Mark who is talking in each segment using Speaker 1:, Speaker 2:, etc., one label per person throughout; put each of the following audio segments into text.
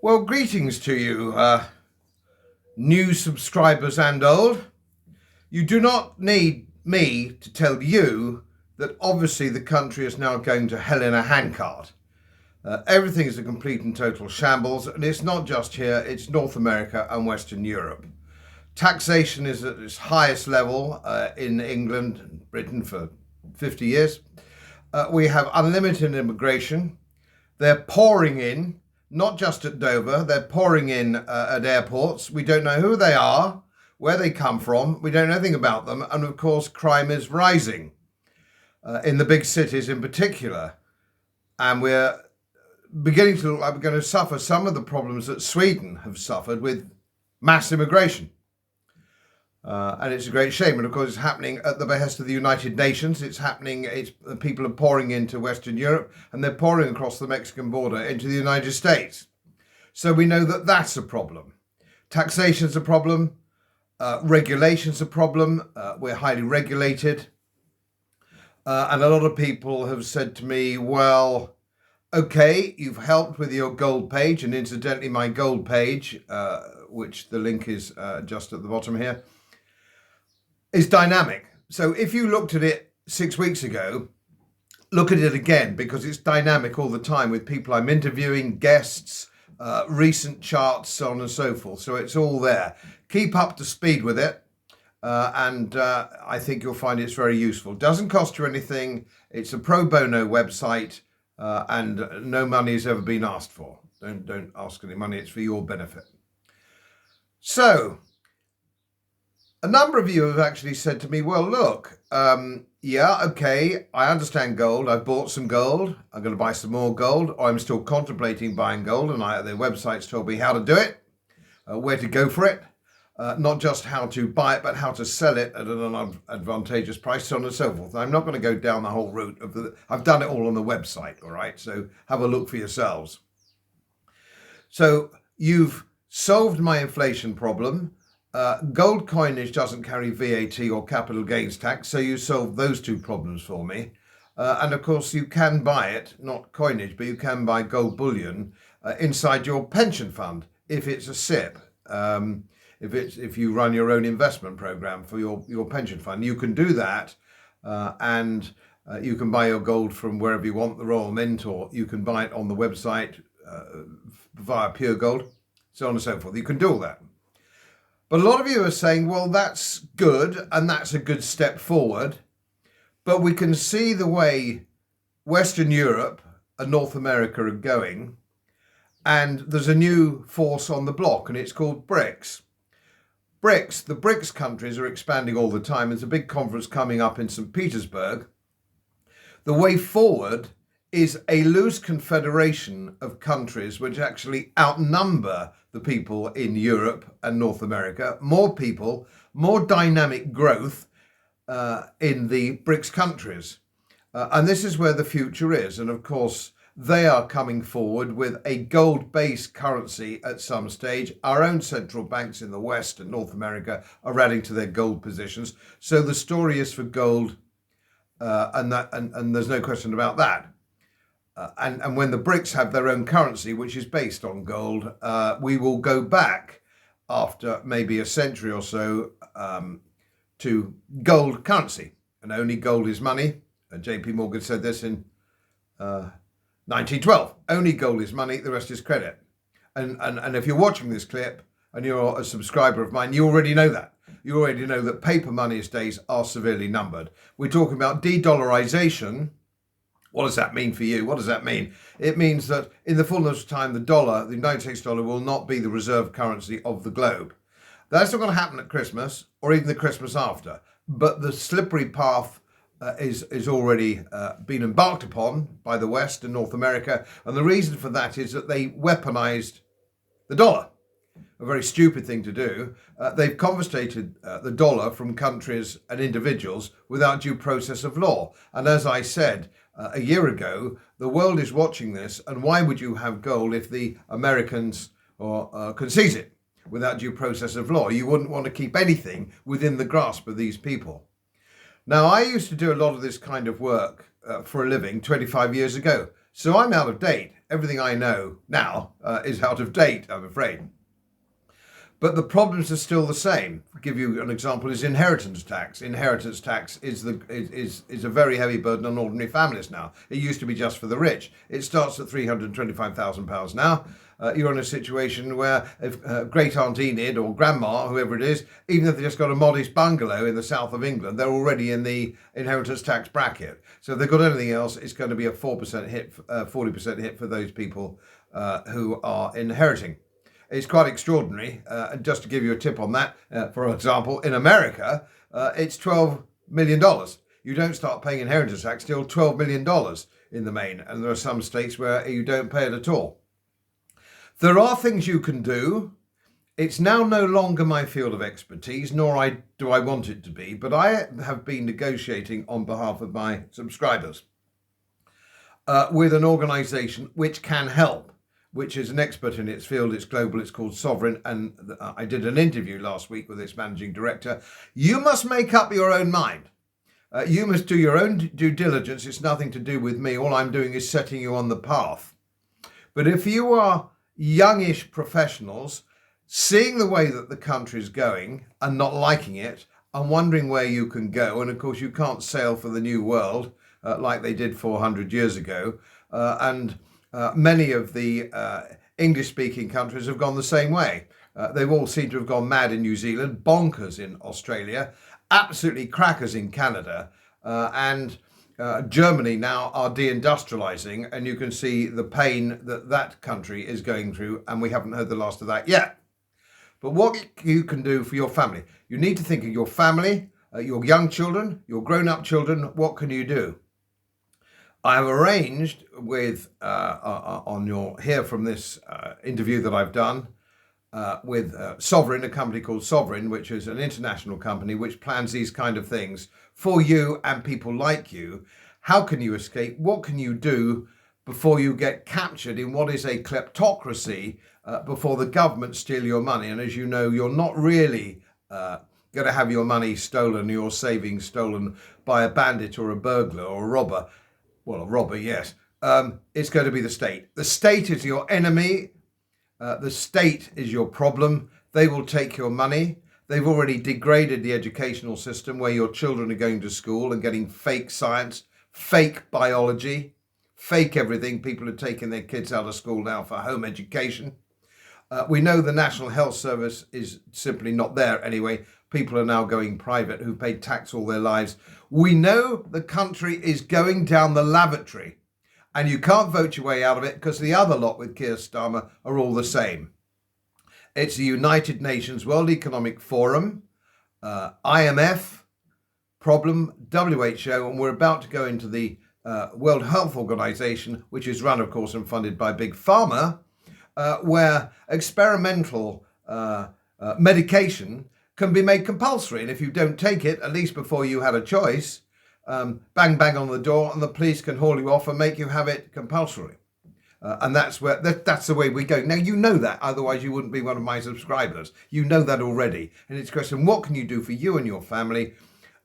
Speaker 1: Well, greetings to you, new subscribers and old. You do not need me to tell you that obviously the country is now going to hell in a handcart. Everything is a complete and total shambles, and it's not just here, it's North America and Western Europe. Taxation is at its highest level in England and Britain for 50 years. We have unlimited immigration. They're pouring in, not just at Dover, they're pouring in at airports. We don't know who they are, where they come from, we don't know anything about them, and of course crime is rising in the big cities in particular. And we're beginning to look like we're going to suffer some of the problems that Sweden have suffered with mass immigration. And it's a great shame. And of course, it's happening at the behest of the United Nations. People are pouring into Western Europe, and they're pouring across the Mexican border into the United States. So we know that that's a problem. Taxation's a problem. Regulation's a problem. We're highly regulated. And a lot of people have said to me, well, okay, you've helped with your gold page. And incidentally, my gold page, which the link is just at the bottom here, is dynamic. So if you looked at it 6 weeks ago, look at it again, because it's dynamic all the time with people I'm interviewing, guests, recent charts, so on and so forth. So it's all there. Keep up to speed with it. And I think you'll find it's very useful. Doesn't cost you anything. It's a pro bono website, and no money has ever been asked for. Don't ask any money. It's for your benefit. So a number of you have actually said to me, well, look, yeah, okay, I understand gold. I've bought some gold. I'm going to buy some more gold. Or I'm still contemplating buying gold, and their websites told me how to do it, where to go for it. Not just how to buy it, but how to sell it at an advantageous price, so on and so forth. I'm not going to go down the whole route I've done it all on the website, all right? So have a look for yourselves. So you've solved my inflation problem. Gold coinage doesn't carry VAT or capital gains tax, so you solved those two problems for me. And of course, you can buy it, not coinage, but you can buy gold bullion inside your pension fund if it's a SIP. If you run your own investment program for your pension fund, you can do that, and you can buy your gold from wherever you want, the Royal Mint, or you can buy it on the website via Pure Gold, so on and so forth. You can do all that. But a lot of you are saying, well, that's good, and that's a good step forward, but we can see the way Western Europe and North America are going, and there's a new force on the block, and it's called BRICS. The BRICS countries are expanding all the time. There's a big conference coming up in St. Petersburg. The way forward is a loose confederation of countries which actually outnumber the people in Europe and North America. More people, more dynamic growth in the BRICS countries. And this is where the future is. And of course, they are coming forward with a gold-based currency at some stage. Our own central banks in the West and North America are adding to their gold positions. So the story is for gold, and there's no question about that. And when the BRICS have their own currency, which is based on gold, we will go back after maybe a century or so to gold currency. And only gold is money. And JP Morgan said this in 1912. Only gold is money, the rest is credit. And if you're watching this clip and you're a subscriber of mine, you already know that. You already know that paper money's days are severely numbered. We're talking about de-dollarization. What does that mean for you? What does that mean? It means that in the fullness of time, the United States dollar, will not be the reserve currency of the globe. That's not going to happen at Christmas or even the Christmas after. But the slippery path is already been embarked upon by the West and North America. And the reason for that is that they weaponized the dollar. A very stupid thing to do. They've confiscated the dollar from countries and individuals without due process of law. And as I said a year ago, the world is watching this. And why would you have gold if the Americans can seize it without due process of law? You wouldn't want to keep anything within the grasp of these people. Now, I used to do a lot of this kind of work for a living 25 years ago. So I'm out of date. Everything I know now is out of date, I'm afraid. But the problems are still the same. I'll give you an example: is inheritance tax. Inheritance tax is a very heavy burden on ordinary families now. It used to be just for the rich. It starts at £325,000 now. You're in a situation where if great aunt Enid or grandma, whoever it is, even if they just got a modest bungalow in the south of England, they're already in the inheritance tax bracket. So if they've got anything else, it's going to be a 4% hit, 40% hit for those people who are inheriting. It's quite extraordinary. And just to give you a tip on that, for example, in America, it's $12 million. You don't start paying inheritance tax till $12 million in the main. And there are some states where you don't pay it at all. There are things you can do. It's now no longer my field of expertise, nor do I want it to be, but I have been negotiating on behalf of my subscribers with an organisation which can help, which is an expert in its field. It's global, it's called Sovereign, and I did an interview last week with its managing director. You must make up your own mind. You must do your own due diligence. It's nothing to do with me. All I'm doing is setting you on the path. But if you are youngish professionals seeing the way that the country is going and not liking it and wondering where you can go, and of course you can't sail for the new world like they did 400 years ago, and many of the English-speaking countries have gone the same way. They've all seemed to have gone mad in New Zealand, bonkers in Australia, absolutely crackers in Canada, and Germany now are deindustrializing, and you can see the pain that that country is going through, and we haven't heard the last of that yet. But what you can do for your family, you need to think of your family, your young children, your grown-up children. What can you do? I have arranged with, you'll hear from this interview that I've done with Sovereign, a company called Sovereign, which is an international company which plans these kind of things for you and people like you. How can you escape? What can you do before you get captured in what is a kleptocracy, before the government steal your money? And as you know, you're not really going to have your money stolen, your savings stolen by a bandit or a burglar or a robber. Well, a robber, yes. It's going to be the state. The state is your enemy. The state is your problem. They will take your money. They've already degraded the educational system where your children are going to school and getting fake science, fake biology, fake everything. People are taking their kids out of school now for home education. We know the National Health Service is simply not there anyway. People are now going private who've paid tax all their lives. We know the country is going down the lavatory, and you can't vote your way out of it because the other lot with Keir Starmer are all the same. It's the United Nations World Economic Forum, IMF problem, WHO, and we're about to go into the World Health Organization, which is run, of course, and funded by Big Pharma, where experimental medication can be made compulsory. And if you don't take it, at least before you had a choice, bang, bang on the door, and the police can haul you off and make you have it compulsory. And that's the way we go. Now, you know that, otherwise you wouldn't be one of my subscribers. You know that already. And it's a question, what can you do for you and your family?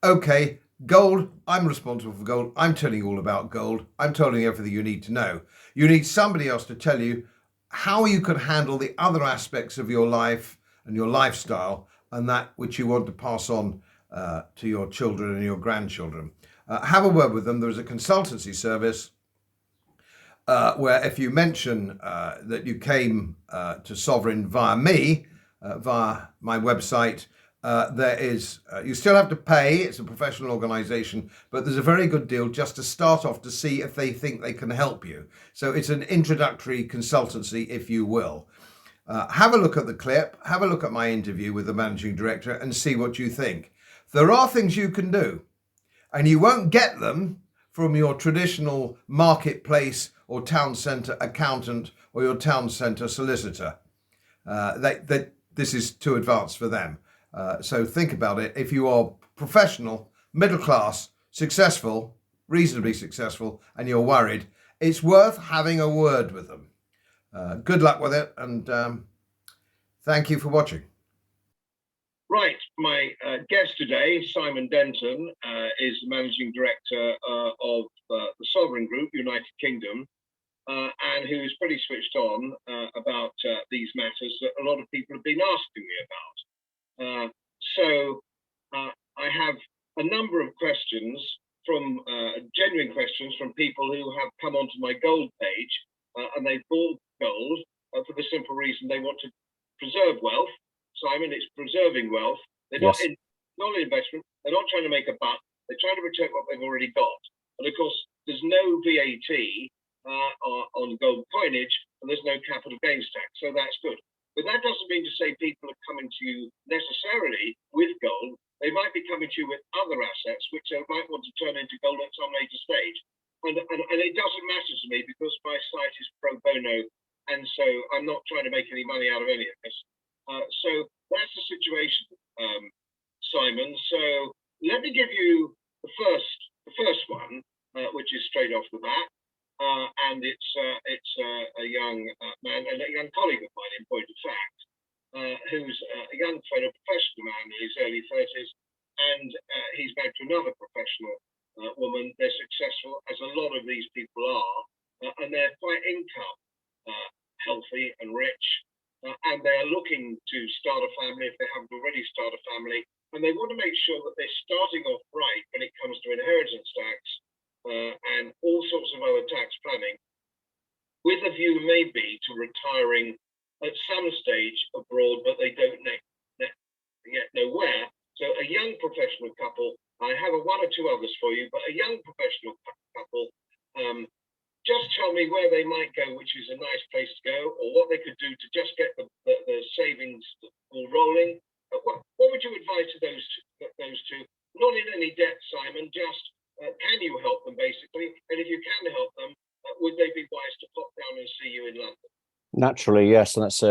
Speaker 1: Okay, gold, I'm responsible for gold. I'm telling you all about gold. I'm telling you everything you need to know. You need somebody else to tell you how you can handle the other aspects of your life and your lifestyle and that which you want to pass on to your children and your grandchildren. Have a word with them. There is a consultancy service where if you mention that you came to Sovereign via me, via my website, there is, you still have to pay. It's a professional organisation, but there's a very good deal just to start off to see if they think they can help you. So it's an introductory consultancy, if you will. Have a look at the clip, have a look at my interview with the managing director and see what you think. There are things you can do, and you won't get them from your traditional marketplace or town centre accountant or your town centre solicitor. This is too advanced for them. So think about it. If you are professional, middle class, successful, reasonably successful, and you're worried, it's worth having a word with them. Good luck with it, and thank you for watching. Right, my guest today, Simon Denton, is the Managing Director of the Sovereign Group, United Kingdom, and who's
Speaker 2: a lot of people have been asking me about. I have a number of questions from genuine questions from people who have come onto my gold page and they've bought gold for the simple reason they want to preserve wealth. Simon, it's preserving wealth. They're not in investment. They're not trying to make a buck. They're trying to protect what they've already got. And of course, there's no VAT on gold coinage, and there's no capital gains tax. So that's good. But that doesn't mean to say people are coming to you necessarily with gold. They might be coming to you with other assets, which they might want to turn into gold at some later stage. And it doesn't matter to me because my site is pro bono, and so I'm not trying to make any money out of any of this. So that's the situation, Simon. So let me give you the first one, which is straight off the bat, and it's a young man and a young colleague of mine, in point of fact, who's a young fellow professional man in his early 30s, and he's married to another professional woman. They're successful, as a lot of these people are, and they're quite income healthy and rich, and they're looking to start a family if they haven't already started a family, and they want to make sure that they're starting off right when it comes to inheritance tax and all sorts of other tax planning, with a view maybe to retiring at some stage abroad, but they don't yet know where. So a young professional couple, I have one or two others for you, but a young professional couple, just tell me where they might go, which is a nice place to go, or what they could do to just get the savings all rolling. What would you advise to those two? Not in any debt, Simon, just can you help them, basically? And if you can help them, would they be wise to pop down and see you in London?
Speaker 3: Naturally, yes, and that's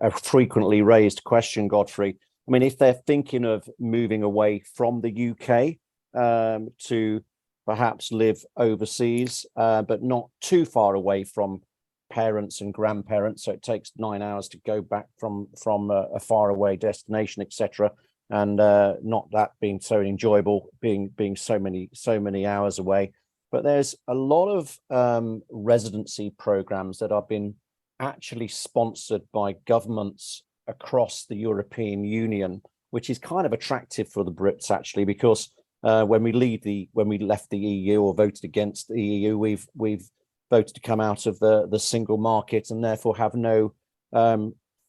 Speaker 3: a frequently raised question, Godfrey. I mean, if they're thinking of moving away from the UK to perhaps live overseas, but not too far away from parents and grandparents, so it takes 9 hours to go back from a faraway destination, etc., and not that being so enjoyable, being so many hours away. But there's a lot of residency programs that have been actually sponsored by governments across the European Union, which is kind of attractive for the Brits, actually, because when we left the EU or voted against the EU, we've voted to come out of the single market and therefore have no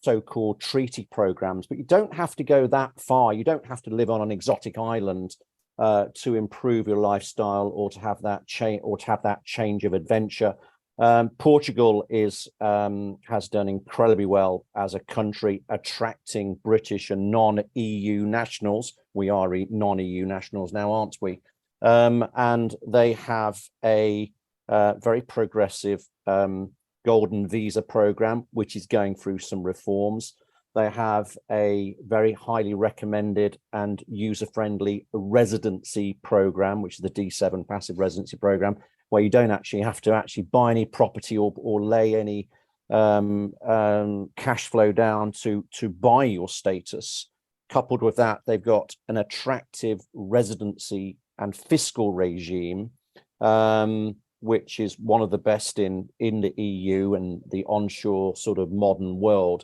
Speaker 3: so-called treaty programs. But you don't have to go that far. You don't have to live on an exotic island to improve your lifestyle or to have that change of adventure. Portugal has done incredibly well as a country, attracting British and non-EU nationals. We are non-EU nationals now, aren't we? And they have a very progressive golden visa program, which is going through some reforms. They have a very highly recommended and user-friendly residency program, which is the D7 passive residency program, where you don't actually have to buy any property or lay any cash flow down to buy your status. Coupled with that, they've got an attractive residency and fiscal regime, which is one of the best in the EU and the onshore sort of modern world.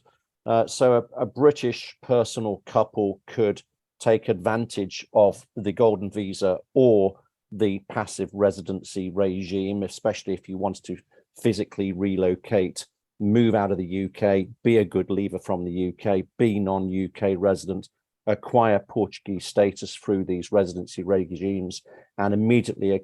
Speaker 3: So a British personal couple could take advantage of the golden visa or the passive residency regime, especially if you want to physically relocate, move out of the UK, be a good leaver from the UK, be non-UK resident, acquire Portuguese status through these residency regimes, and immediately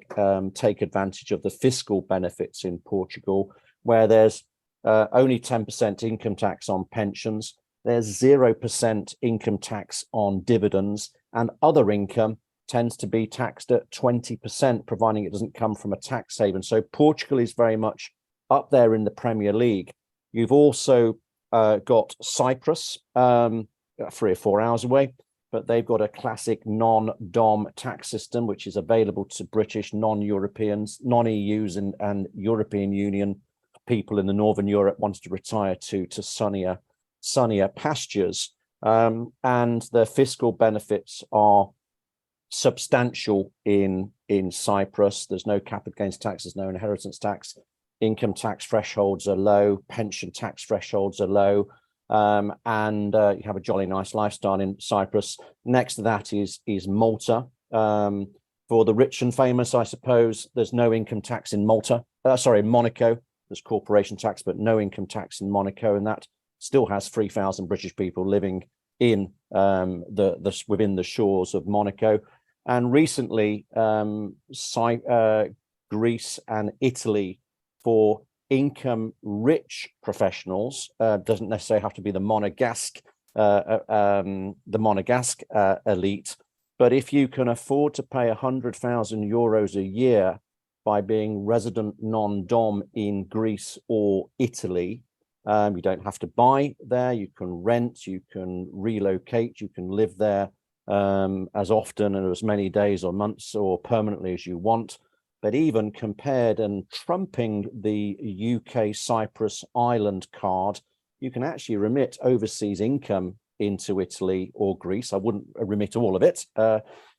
Speaker 3: take advantage of the fiscal benefits in Portugal, where there's only 10% income tax on pensions, there's 0% income tax on dividends, and other income tends to be taxed at 20%, providing it doesn't come from a tax haven. So Portugal is very much up there in the Premier League. You've also got Cyprus, 3 or 4 hours away, but they've got a classic non-dom tax system, which is available to British, non-Europeans, non-EUs and European Union people in the Northern Europe wants to retire to sunnier pastures. And the fiscal benefits are substantial in Cyprus. There's no capital gains tax, there's no inheritance tax. income tax thresholds are low, pension tax thresholds are low, and you have a jolly nice lifestyle in Cyprus. Next to that is Malta. For the rich and famous, I suppose, there's no income tax in Malta. Monaco. There's corporation tax, but no income tax in Monaco, and that still has 3,000 British people living in within the shores of Monaco. And recently, Greece and Italy, for income-rich professionals, doesn't necessarily have to be the Monegasque elite, but if you can afford to pay 100,000 euros a year by being resident non-dom in Greece or Italy, you don't have to buy there, you can rent, you can relocate, you can live there as often and as many days or months or permanently as you want. But even compared and trumping the UK Cyprus Island card, you can actually remit overseas income into Italy or Greece. I wouldn't remit all of it.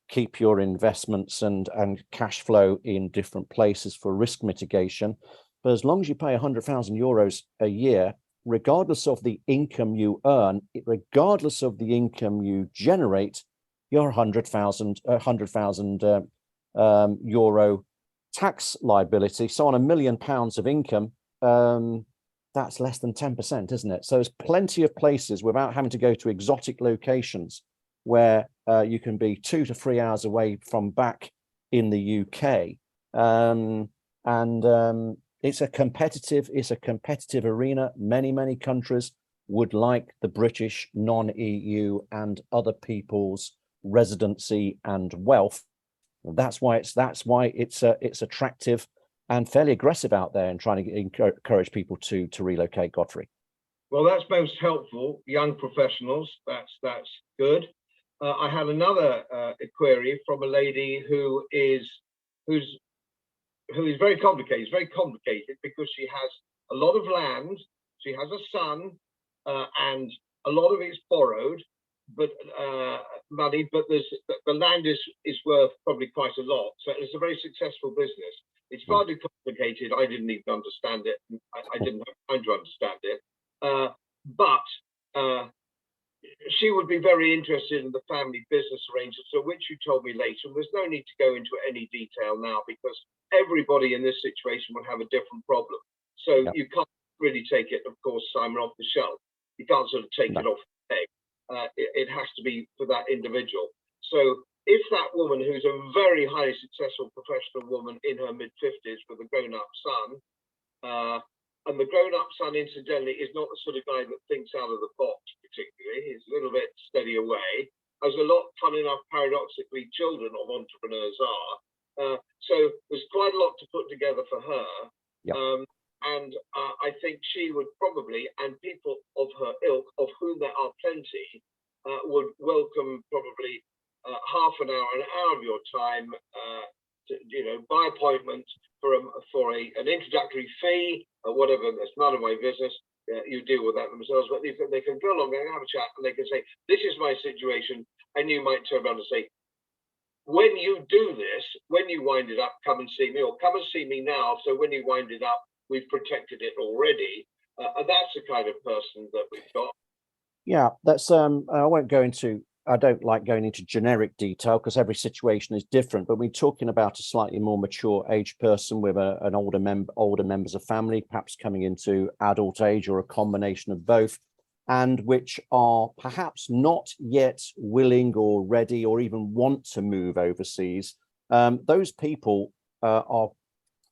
Speaker 3: Keep your investments and cash flow in different places for risk mitigation. But as long as you pay 100,000 euros a year, regardless of the income you earn, regardless of the income you generate, your 100,000 euro tax liability. So on £1 million of income, that's less than 10%, isn't it? So there's plenty of places without having to go to exotic locations where you can be 2 to 3 hours away from back in the UK. It's a competitive arena. Many countries would like the British non-EU and other people's residency and wealth. That's why it's attractive and fairly aggressive out there and trying to encourage people to relocate, Godfrey.
Speaker 2: Well, that's most helpful. Young professionals, that's good. I had another query from a lady who's very complicated. It's very complicated because she has a lot of land, she has a son, and a lot of it's borrowed, but money. But the land is worth probably quite a lot. So it's a very successful business. It's partly complicated. I didn't even understand it. I didn't have time to understand it. But she would be very interested in the family business arrangements, of which you told me later. And there's no need to go into any detail now because everybody in this situation will have a different problem. So you can't really take it, of course, Simon, off the shelf. You can't sort of take it off the peg. It has to be for that individual. So if that woman, who's a very highly successful professional woman in her mid-50s with a grown-up son, and the grown-up son, incidentally, is not the sort of guy that thinks out of the box particularly. He's a little bit steady away. As a lot, fun enough, paradoxically, children of entrepreneurs are. So there's quite a lot to put together for her. And I think she would probably, and people of her ilk, of whom there are plenty, would welcome probably half an hour of your time, by appointment for an introductory fee or whatever. That's none of my business. You deal with that themselves. But they can go along and have a chat, and they can say, "This is my situation," and you might turn around and say, "When you do this, when you wind it up, come and see me, or come and see me now. So when you wind it up, we've protected it already." And that's the kind of person that we've got.
Speaker 3: Yeah, that's I don't like going into generic detail because every situation is different, but we're talking about a slightly more mature age person with an older members of family, perhaps coming into adult age or a combination of both, and which are perhaps not yet willing or ready or even want to move overseas. Those people are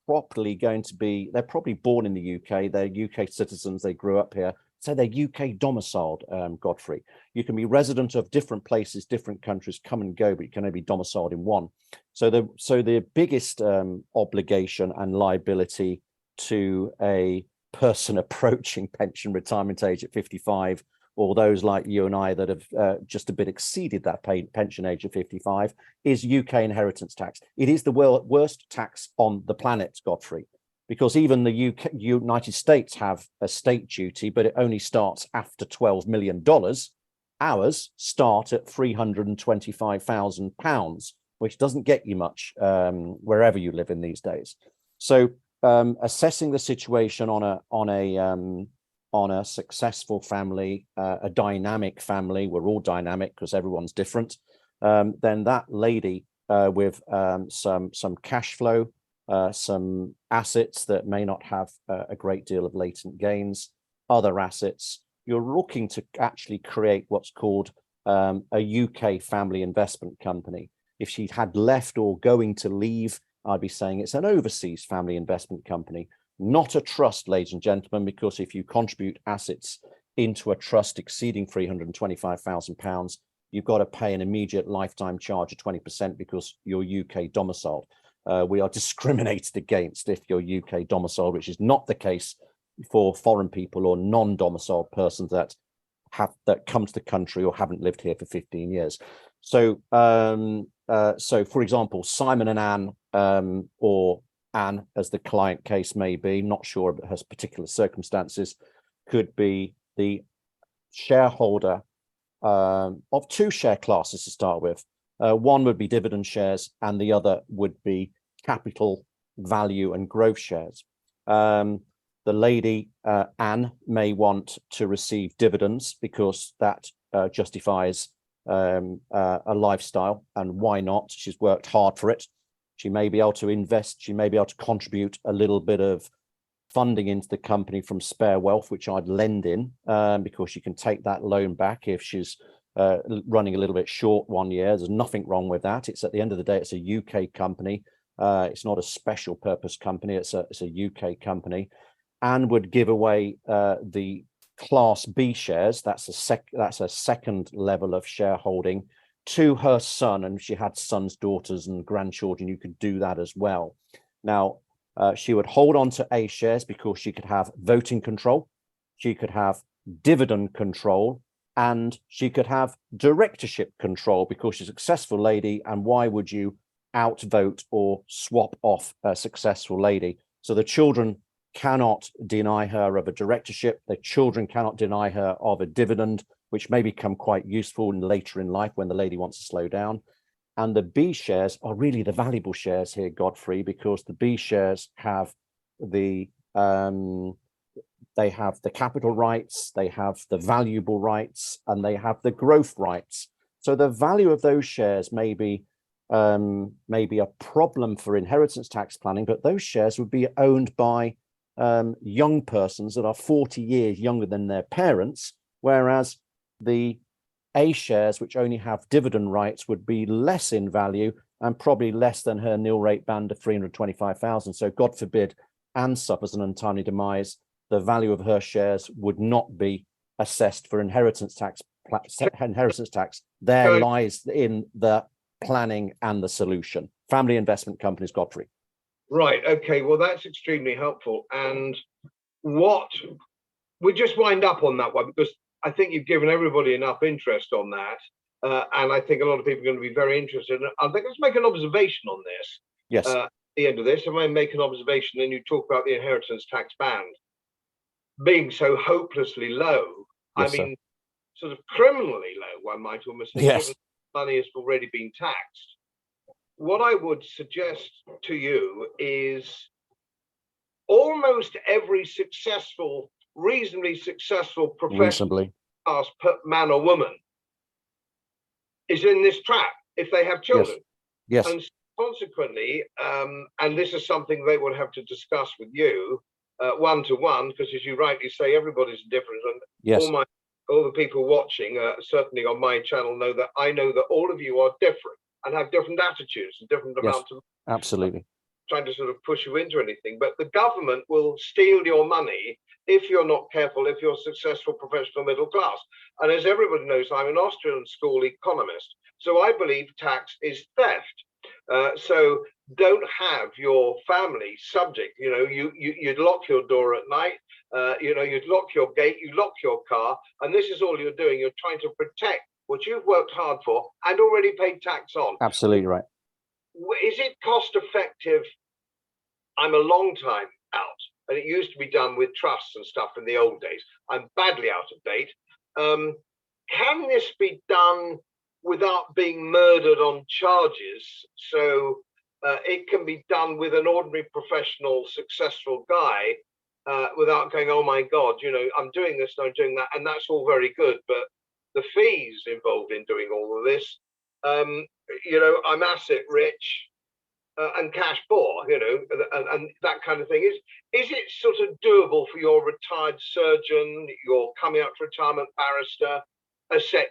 Speaker 3: properly they're probably born in the UK, they're UK citizens, they grew up here. So they're UK domiciled, Godfrey. You can be resident of different places, different countries, come and go, but you can only be domiciled in one. So the biggest obligation and liability to a person approaching pension retirement age at 55, or those like you and I that have just a bit exceeded that pension age at 55, is UK inheritance tax. It is the worst tax on the planet, Godfrey. Because even the United States have a state duty, but it only starts after $12 million. Ours start at £325,000, which doesn't get you much wherever you live in these days. So assessing the situation on a successful family, a dynamic family, we're all dynamic because everyone's different, then that lady with some cash flow, some assets that may not have a great deal of latent gains, other assets, you're looking to actually create what's called a UK family investment company. If she had left or going to leave, I'd be saying it's an overseas family investment company, not a trust, ladies and gentlemen, because if you contribute assets into a trust exceeding £325,000, you've got to pay an immediate lifetime charge of 20% because you're UK domiciled. We are discriminated against if you're UK domiciled, which is not the case for foreign people or non-domiciled persons that come to the country or haven't lived here for 15 years. So, so for example, Simon and Anne, or Anne, as the client case may be, not sure of her particular circumstances, could be the shareholder of two share classes to start with. One would be dividend shares and the other would be capital value and growth shares. The lady, Anne, may want to receive dividends because that justifies a lifestyle, and why not? She's worked hard for it. She may be able to invest, she may be able to contribute a little bit of funding into the company from spare wealth, which I'd lend in, because she can take that loan back if she's running a little bit short 1 year. There's nothing wrong with that. It's at the end of the day, it's a UK company. It's not a special purpose company. It's a UK company, and would give away the Class B shares. That's a second level of shareholding to her son. And if she had sons, daughters, and grandchildren, you could do that as well. Now, she would hold on to A shares because she could have voting control, she could have dividend control, and she could have directorship control because she's a successful lady. And why would you outvote or swap off a successful lady? So the children cannot deny her of a directorship. The children cannot deny her of a dividend, which may become quite useful later in life when the lady wants to slow down. And the B shares are really the valuable shares here, Godfrey, because the B shares have they have the capital rights, they have the valuable rights, and they have the growth rights. So the value of those shares may be a problem for inheritance tax planning, but those shares would be owned by young persons that are 40 years younger than their parents, whereas the A shares, which only have dividend rights, would be less in value and probably less than her nil rate band of 325,000. So God forbid Anne suffers an untimely demise, the value of her shares would not be assessed for inheritance tax. There lies in the planning and the solution. Family investment companies, Godfrey.
Speaker 1: Right. Okay. Well, that's extremely helpful. And what we just wind up on that one, because I think you've given everybody enough interest on that. And I think a lot of people are going to be very interested. I think let's make an observation on this.
Speaker 3: Yes.
Speaker 1: At the end of this, I might make an observation, and you talk about the inheritance tax band being so hopelessly low.
Speaker 3: Yes,
Speaker 1: I mean,
Speaker 3: sir.
Speaker 1: sort of criminally low, one might almost say,
Speaker 3: Yes.
Speaker 1: given money has already been taxed. What I would suggest to you is almost every successful, reasonably successful professional man or woman is in this trap if they have children.
Speaker 3: Yes.
Speaker 1: And consequently, and this is something they would have to discuss with you one-to-one, because as you rightly say, everybody's different. And
Speaker 3: yes.
Speaker 1: all the people watching, certainly on my channel, know that all of you are different and have different attitudes and different amounts of
Speaker 3: absolutely
Speaker 1: trying to sort of push you into anything. But the government will steal your money if you're not careful, if you're successful professional middle class. And as everybody knows, I'm an Austrian school economist, so I believe tax is theft. So don't have your family subject. You know, you'd lock your door at night. You know, you'd lock your gate, you lock your car, and this is all you're doing. You're trying to protect what you've worked hard for and already paid tax on.
Speaker 3: Absolutely right.
Speaker 1: Is it cost effective? I'm a long time out, and it used to be done with trusts and stuff in the old days. I'm badly out of date. Can this be done without being murdered on charges? So it can be done with an ordinary professional successful guy without going, oh my God, I'm doing this and I'm doing that, and that's all very good, but the fees involved in doing all of this, I'm asset rich and cash poor, and that kind of thing. Is it sort of doable for your retired surgeon, your coming up to retirement barrister, etc.?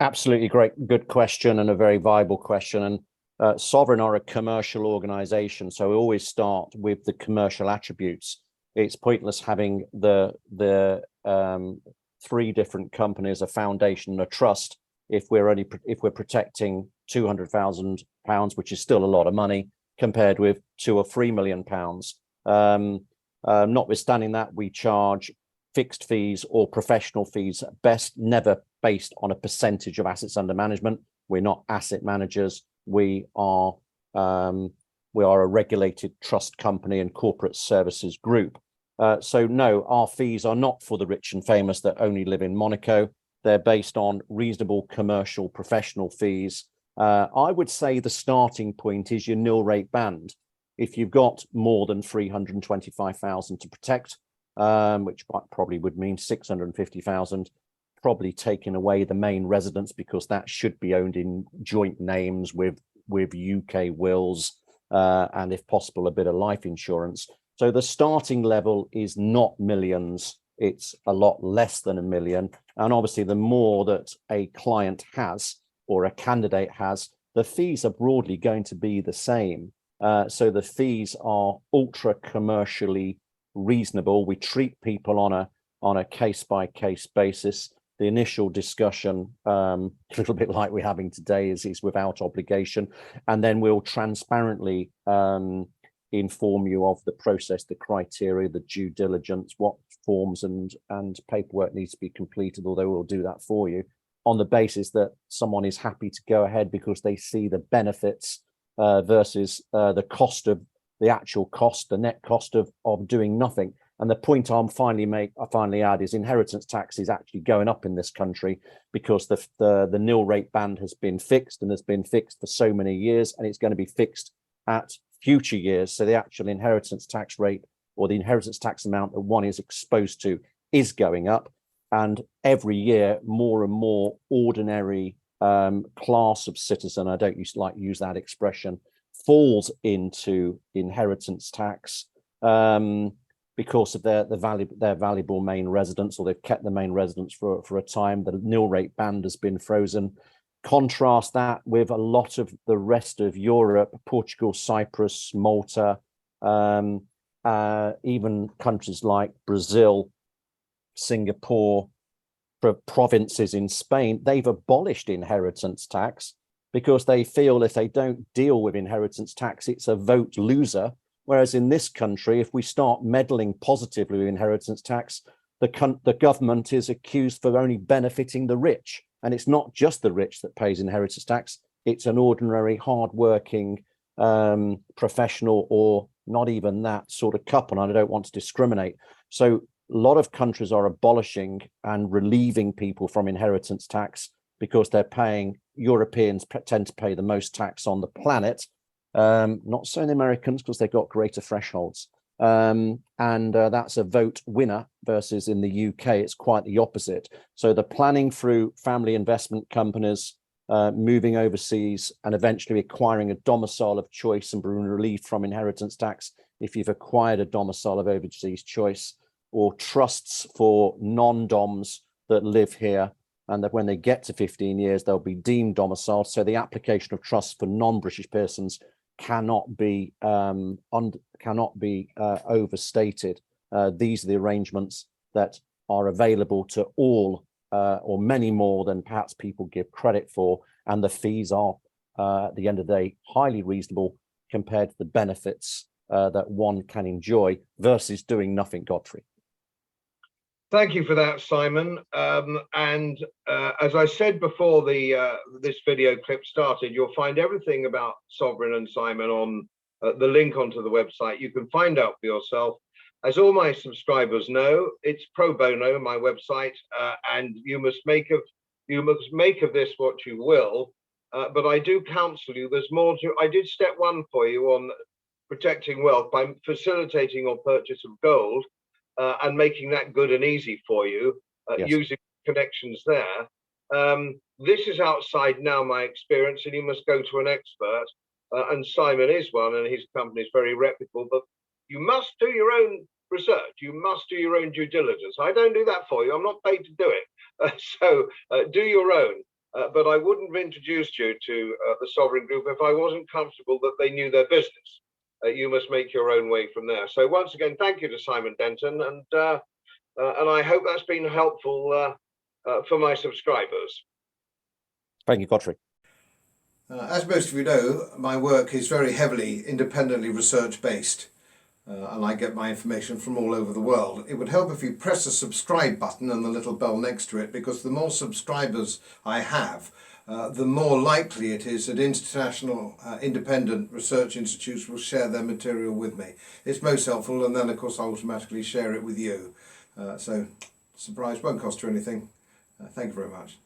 Speaker 3: Absolutely good question, and a very viable question. And Sovereign are a commercial organization, so we always start with the commercial attributes. It's pointless having the three different companies, a foundation and a trust, if we're protecting £200,000, which is still a lot of money, compared with £2 or £3 million. Notwithstanding that, we charge fixed fees or professional fees, at best never based on a percentage of assets under management. We're not asset managers. We are a regulated trust company and corporate services group. So no, our fees are not for the rich and famous that only live in Monaco. They're based on reasonable commercial professional fees. I would say the starting point is your nil rate band. If you've got more than 325,000 to protect, which probably would mean 650,000, probably taking away the main residence, because that should be owned in joint names with UK wills, and if possible, a bit of life insurance. So the starting level is not millions, it's a lot less than $1 million. And obviously, the more that a client has or a candidate has, the fees are broadly going to be the same. So the fees are ultra commercially reasonable. We treat people on a case-by-case basis. The initial discussion, a little bit like we're having today, is without obligation. And then we'll transparently inform you of the process, the criteria, the due diligence, what forms and paperwork needs to be completed, although we'll do that for you, on the basis that someone is happy to go ahead because they see the benefits versus the cost of the actual cost, the net cost of doing nothing. And the point I finally add is inheritance tax is actually going up in this country because the nil rate band has been fixed, and has been fixed for so many years, and it's going to be fixed at future years. So the actual inheritance tax rate, or the inheritance tax amount that one is exposed to, is going up. And every year, more and more ordinary class of citizen, I don't use that expression, falls into inheritance tax because of their valuable main residence, or they've kept the main residence for a time. The nil rate band has been frozen. Contrast that with a lot of the rest of Europe, Portugal, Cyprus, Malta, even countries like Brazil, Singapore, provinces in Spain. They've abolished inheritance tax because they feel if they don't deal with inheritance tax, it's a vote loser. Whereas in this country, if we start meddling positively with inheritance tax, the government is accused for only benefiting the rich. And it's not just the rich that pays inheritance tax. It's an ordinary, hardworking, professional, or not even that sort of couple. And I don't want to discriminate. So a lot of countries are abolishing and relieving people from inheritance tax because they're paying. Europeans tend to pay the most tax on the planet. Not so the Americans, because they've got greater thresholds. And that's a vote winner, versus in the UK, it's quite the opposite. So the planning through family investment companies, moving overseas, and eventually acquiring a domicile of choice and being relieved from inheritance tax if you've acquired a domicile of overseas choice, or trusts for non-doms that live here, and that when they get to 15 years, they'll be deemed domiciled. So the application of trusts for non-British persons cannot be overstated. These are the arrangements that are available to all, or many more than perhaps people give credit for, and the fees are, at the end of the day, highly reasonable compared to the benefits that one can enjoy versus doing nothing. Godfrey.
Speaker 1: Thank you for that, Simon. As I said before this video clip started, you'll find everything about Sovereign and Simon on the link onto the website. You can find out for yourself. As all my subscribers know, it's pro bono, my website, and you must make of this what you will. but I do counsel you. There's more to. I did step one for you on protecting wealth by facilitating your purchase of gold and making that good and easy for you using connections there. This is outside now my experience, and you must go to an expert. And Simon is one, and his company is very reputable. But you must do your own research. You must do your own due diligence. I don't do that for you. I'm not paid to do it. So do your own. But I wouldn't have introduced you to the Sovereign Group if I wasn't comfortable that they knew their business. You must make your own way from there. So once again, thank you to Simon Denton, and I hope that's been helpful for my subscribers.
Speaker 3: Thank you, Godfrey.
Speaker 1: As most of you know, my work is very heavily independently research-based, and I get my information from all over the world. It would help if you press the subscribe button and the little bell next to it, because the more subscribers I have, the more likely it is that international independent research institutes will share their material with me. It's most helpful, and then of course I automatically share it with you. So, surprise, won't cost you anything. Thank you very much.